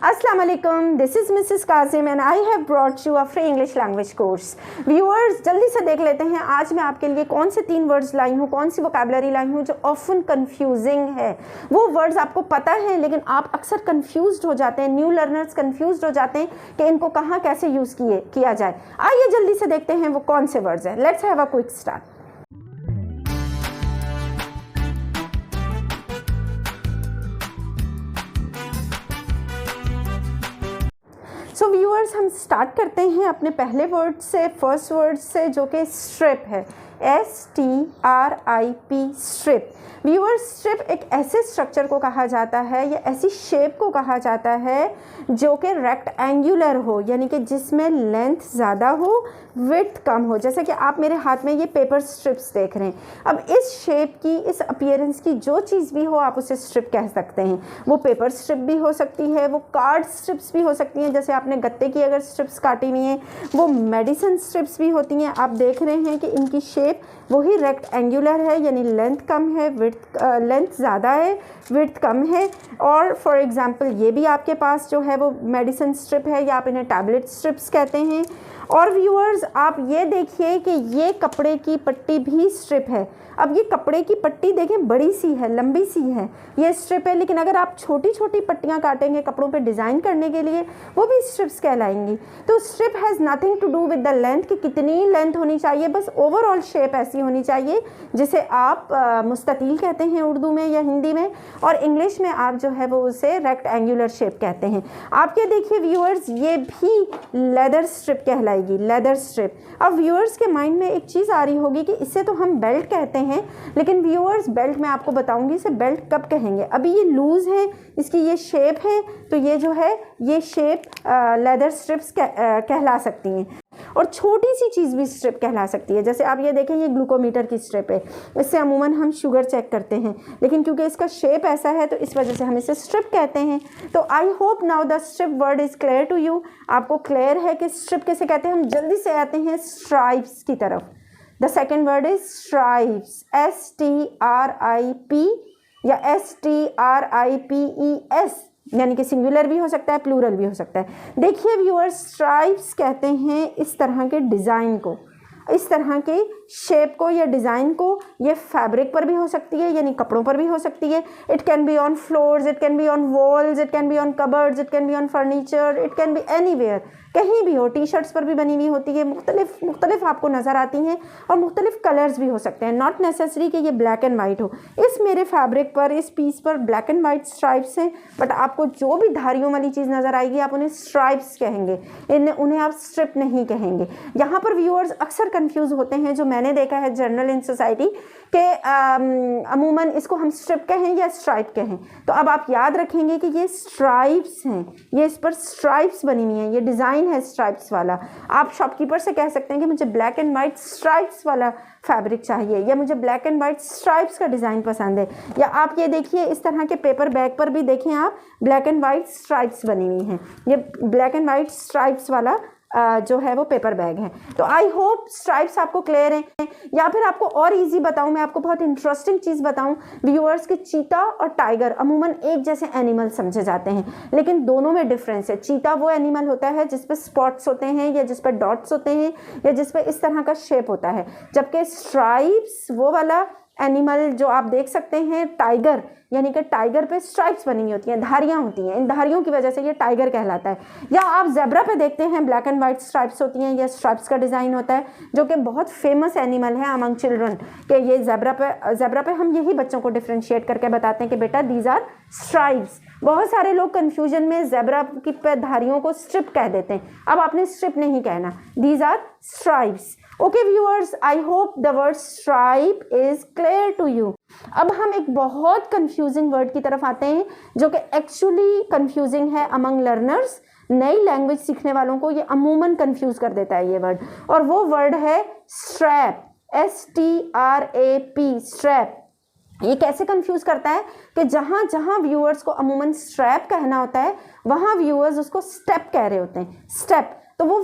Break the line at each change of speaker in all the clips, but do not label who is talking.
Assalamu alaikum, this is Mrs. Kazim and I have brought you a free English language course. Viewers, जल्दी से देख लेते हैं आज मैं आपके लिए कौन से 3 वर्ड्स लाई हूँ, कौन सी वोकैबुलरी लाई हूँ जो ऑफन कंफ्यूजिंग है। वो वर्ड्स आपको पता है लेकिन आप अक्सर कंफ्यूज्ड हो जाते हैं, न्यू लर्नर्स कंफ्यूज्ड हो जाते हैं कि इनको कहाँ कैसे यूज़ किया जाए। आइए जल्दी से देखते हैं वो कौन से वर्ड्स हैं। Let's have a quick start. So viewers, हम स्टार्ट करते हैं अपने पहले वर्ड से, फर्स्ट वर्ड से, जो कि स्ट्रिप है। STRIP, strip. व्यूअर्स, स्ट्रिप एक ऐसे स्ट्रक्चर को कहा जाता है या ऐसी शेप को कहा जाता है जो कि रेक्टेंगुलर हो, यानी कि जिसमें लेंथ ज़्यादा हो, विड्थ कम हो। जैसे कि आप मेरे हाथ में ये पेपर स्ट्रिप्स देख रहे हैं। अब इस शेप की, इस अपीयरेंस की जो चीज़ भी हो आप उसे स्ट्रिप कह सकते हैं। वो पेपर स्ट्रिप भी हो सकती है, वो कार्ड स्ट्रिप्स भी हो सकती हैं, जैसे आपने गत्ते की अगर स्ट्रिप्स काटी हुई हैं, वो मेडिसिन स्ट्रिप्स भी होती हैं। आप देख रहे हैं कि इनकी शेप वही रेक्टेंगुलर है, यानी लेंथ कम है, लेंथ ज़्यादा है, विड्थ कम है। और फॉर एग्जांपल ये भी आपके पास जो है वो मेडिसिन स्ट्रिप है या आप इन्हें टैबलेट स्ट्रिप्स कहते हैं। और व्यूअर्स, आप ये देखिए कि ये कपड़े की पट्टी भी स्ट्रिप है। अब ये कपड़े की पट्टी देखें, बड़ी सी है, लंबी सी है, ये स्ट्रिप है। लेकिन अगर आप छोटी छोटी पट्टियाँ काटेंगे कपड़ों पे डिज़ाइन करने के लिए, वो भी स्ट्रिप्स कहलाएंगी। तो strip has nothing to do with the length, कि कितनी लेंथ होनी चाहिए, बस ओवरऑल शेप ऐसी होनी चाहिए जिसे आप मुस्ततील कहते हैं उर्दू में या हिंदी में, और इंग्लिश में आप जो है वो उसे रेक्टेंगुलर शेप कहते हैं। आप ये देखिए व्यूअर्स, ये भी लेदर स्ट्रिप कहलाएगी, लेदर स्ट्रिप। अब व्यूअर्स के माइंड में एक चीज़ आ रही होगी कि इससे तो हम बेल्ट कहते हैं, लेकिन व्यूअर्स बेल्ट मैं आपको बताऊंगी इसे बेल्ट कब कहेंगे। अभी ये लूज़ है, इसकी ये शेप है, तो ये जो है ये शेप लेदर स्ट्रिप्स कहला सकती हैं। और छोटी सी चीज़ भी स्ट्रिप कहला सकती है। जैसे आप ये देखें, ये ग्लूकोमीटर की स्ट्रिप है, इससे अमूमन हम शुगर चेक करते हैं, लेकिन क्योंकि इसका शेप ऐसा है तो इस वजह से हम इसे स्ट्रिप कहते हैं। तो I hope now the strip word is clear to you. आपको क्लियर है कि स्ट्रिप कैसे कहते हैं। हम जल्दी से आते हैं स्ट्राइप्स की तरफ। The second word is stripes, STRIP या STRIPES, यानी कि सिंगुलर भी हो सकता है, प्लूरल भी हो सकता है। देखिए व्यूअर्स, स्ट्राइप्स कहते हैं इस तरह के डिज़ाइन को, इस तरह के शेप को या डिज़ाइन को। ये फैब्रिक पर भी हो सकती है, यानी कपड़ों पर भी हो सकती है। It can be on floors, it can be on walls, it can be on cupboards, it can be on furniture, it can be anywhere, कहीं भी हो। टी शर्ट्स पर भी बनी हुई होती है, मुख्तलिफ आपको नज़र आती हैं, और मुख्तलिफ कलर्स भी हो सकते हैं। नॉट नेसेसरी कि ये ब्लैक एंड वाइट हो। इस मेरे फैब्रिक पर, इस पीस पर ब्लैक एंड वाइट स्ट्राइप्स हैं, बट आपको जो भी धारियों वाली चीज़ नज़र आएगी आप उन्हें स्ट्राइप्स कहेंगे, उन्हें आप स्ट्रिप नहीं कहेंगे। यहाँ पर व्यूअर्स अक्सर कन्फ्यूज़ होते हैं, जो मैंने देखा है जनरल इन सोसाइटी, कि अमूमन इसको हम स्ट्रिप कहें या स्ट्राइप कहें। तो अब आप याद रखेंगे कि ये स्ट्राइप्स हैं, ये इस पर स्ट्राइप्स बनी हुई हैं, ये डिज़ाइन है स्ट्राइप्स वाला। आप शॉपकीपर से कह सकते हैं कि मुझे ब्लैक एंड वाइट स्ट्राइप्स वाला फैब्रिक चाहिए, या मुझे ब्लैक एंड वाइट स्ट्राइप्स का डिज़ाइन पसंद है। या आप ये देखिए, इस तरह के पेपर बैग पर भी देखें आप, ब्लैक एंड वाइट स्ट्राइप्स बनी हुई हैं। ये ब्लैक एंड वाइट स्ट्राइप्स वाला जो है वो पेपर बैग है। तो आई होप स्ट्राइप्स आपको क्लियर हैं। या फिर आपको और इजी बताऊं, मैं आपको बहुत इंटरेस्टिंग चीज़ बताऊं व्यूअर्स, कि चीता और टाइगर अमूमन एक जैसे एनिमल समझे जाते हैं, लेकिन दोनों में डिफरेंस है। चीता वो एनिमल होता है जिस पे स्पॉट्स होते हैं, या जिस पे डॉट्स होते हैं, या जिस पे इस तरह का शेप होता है, जबकि स्ट्राइप्स वो वाला एनिमल जो आप देख सकते हैं, टाइगर, यानी कि टाइगर पे स्ट्राइप्स बनी हुई होती हैं, धारियाँ होती हैं, इन धारियों की वजह से ये टाइगर कहलाता है। या आप ज़ेब्रा पे देखते हैं, ब्लैक एंड वाइट स्ट्राइप्स होती हैं, या स्ट्राइप्स का डिज़ाइन होता है, जो कि बहुत फेमस एनिमल है अमंग चिल्ड्रन, कि ये ज़ेब्रा पे हम यही बच्चों को डिफ्रेंशिएट करके बताते हैं कि बेटा दीज आर स्ट्राइप्स। बहुत सारे लोग कन्फ्यूजन में ज़ेब्रा की धारियों को स्ट्रिप कह देते हैं। अब आपने स्ट्रिप नहीं कहना, these are stripes. Okay viewers, I hope the word stripe is clear to you. अब हम एक बहुत कंफ्यूजिंग वर्ड की तरफ आते हैं, जो कि एक्चुअली कंफ्यूजिंग है अमंग लर्नर्स। नई लैंग्वेज सीखने वालों को ये अमूमन कंफ्यूज कर देता है ये वर्ड, और वो वर्ड है स्ट्रैप, STRAP, स्ट्रैप। ये कैसे कंफ्यूज करता है कि जहाँ जहाँ व्यूअर्स को अमूमन स्ट्रैप कहना होता है, वहाँ व्यूअर्स उसको स्टेप कह रहे होते हैं, स्टेप। तो वो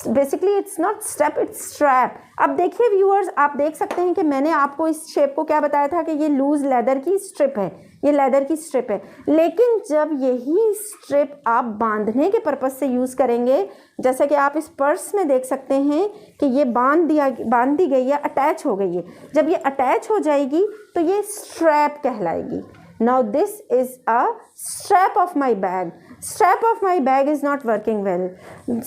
basically it's not step, it's strap. अब देखिए व्यूअर्स, आप देख सकते हैं कि मैंने आपको इस शेप को क्या बताया था कि ये लूज लेदर की स्ट्रिप है, ये लेदर की स्ट्रिप है। लेकिन जब यही स्ट्रिप आप बांधने के पर्पज़ से यूज़ करेंगे, जैसे कि आप इस पर्स में देख सकते हैं कि ये बांध दी गई है, अटैच हो गई है। जब ये अटैच हो जाएगी तो ये स्ट्रैप कहलाएगी। Now this is a strap of my bag. Strap of my bag is not working well.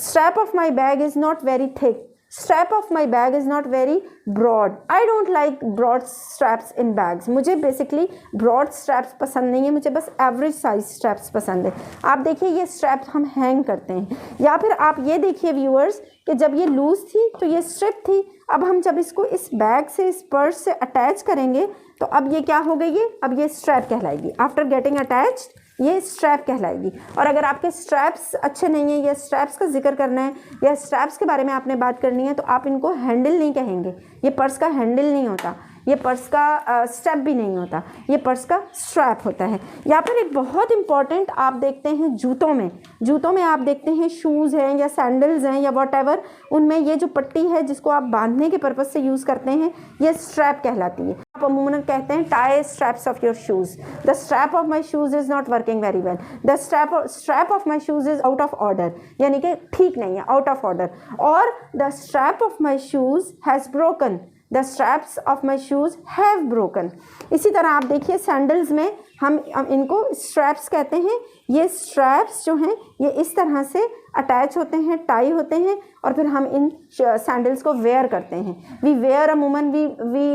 Strap of my bag is not very thick. Strap of my bag is not very broad. I don't like broad straps in bags. मुझे basically broad straps पसंद नहीं है, मुझे बस average size straps पसंद है। आप देखिए ये straps हम hang करते हैं, या फिर आप ये देखिए viewers कि जब ये लूज थी तो ये स्ट्रिप थी। अब हम जब इसको इस बैग से, इस पर्स से अटैच करेंगे तो अब ये क्या हो गई है, अब ये स्ट्रैप कहलाएगी। आफ्टर गेटिंग अटैच्ड ये स्ट्रैप कहलाएगी। और अगर आपके स्ट्रैप्स अच्छे नहीं हैं या स्ट्रैप्स का जिक्र करना है या स्ट्रैप्स के बारे में आपने बात करनी है तो आप इनको हैंडल नहीं कहेंगे। ये पर्स का हैंडल नहीं होता, ये पर्स का स्टेप भी नहीं होता, ये पर्स का स्ट्रैप होता है। यहाँ पर एक बहुत इंपॉर्टेंट आप देखते हैं जूतों में आप देखते हैं शूज़ हैं या सैंडल्स हैं या वॉट, उनमें ये जो पट्टी है जिसको आप बांधने के पर्पज़ से यूज़ करते हैं ये स्ट्रैप कहलाती है। आप अमूमन कहते हैं tie straps of your shoes. The strap of my shoes is not working very well. The strap of my shoes is out of order, यानी कि ठीक नहीं है, आउट ऑफ ऑर्डर। और the strap of my shoes has broken. The straps of my shoes have broken। इसी तरह आप देखिए सैंडल्स में हम इनको स्ट्रैप्स कहते हैं। ये स्ट्रैप्स जो हैं ये इस तरह से अटैच होते हैं, टाई होते हैं और फिर हम इन सैंडल्स को वेयर करते हैं। वी वेयर अमूमन we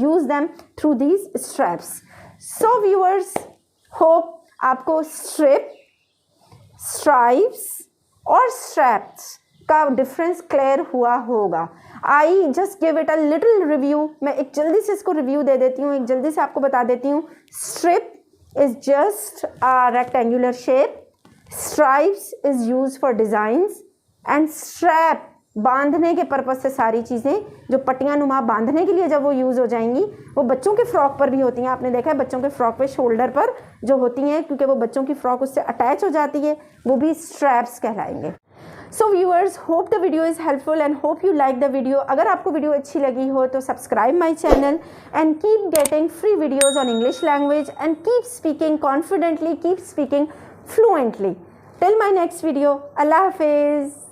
use them through these straps. So viewers, hope आपको स्ट्रिप, स्ट्राइप्स और स्ट्रैप्स का डिफरेंस क्लियर हुआ होगा। I just give it a little review. मैं एक जल्दी से इसको रिव्यू दे देती हूँ, एक जल्दी से आपको बता देती हूँ। Strip is just a rectangular shape, stripes is use for designs and strap बांधने के पर्पज़ से सारी चीज़ें जो पट्टियाँ नुमा बांधने के लिए जब वो यूज़ हो जाएंगी वो बच्चों के फ्रॉक पर भी होती हैं। आपने देखा है बच्चों के फ्रॉक पे शोल्डर पर जो होती हैं, क्योंकि वो बच्चों की फ्रॉक उससे अटैच हो जाती है, वो भी स्ट्रैप्स कहलाएंगे। So viewers, hope the video is helpful and hope you like the video. अगर आपको वीडियो अच्छी लगी हो तो subscribe my channel and keep getting free videos on English language and keep speaking confidently, keep speaking fluently. Till my next video, अल्लाह हाफिज़।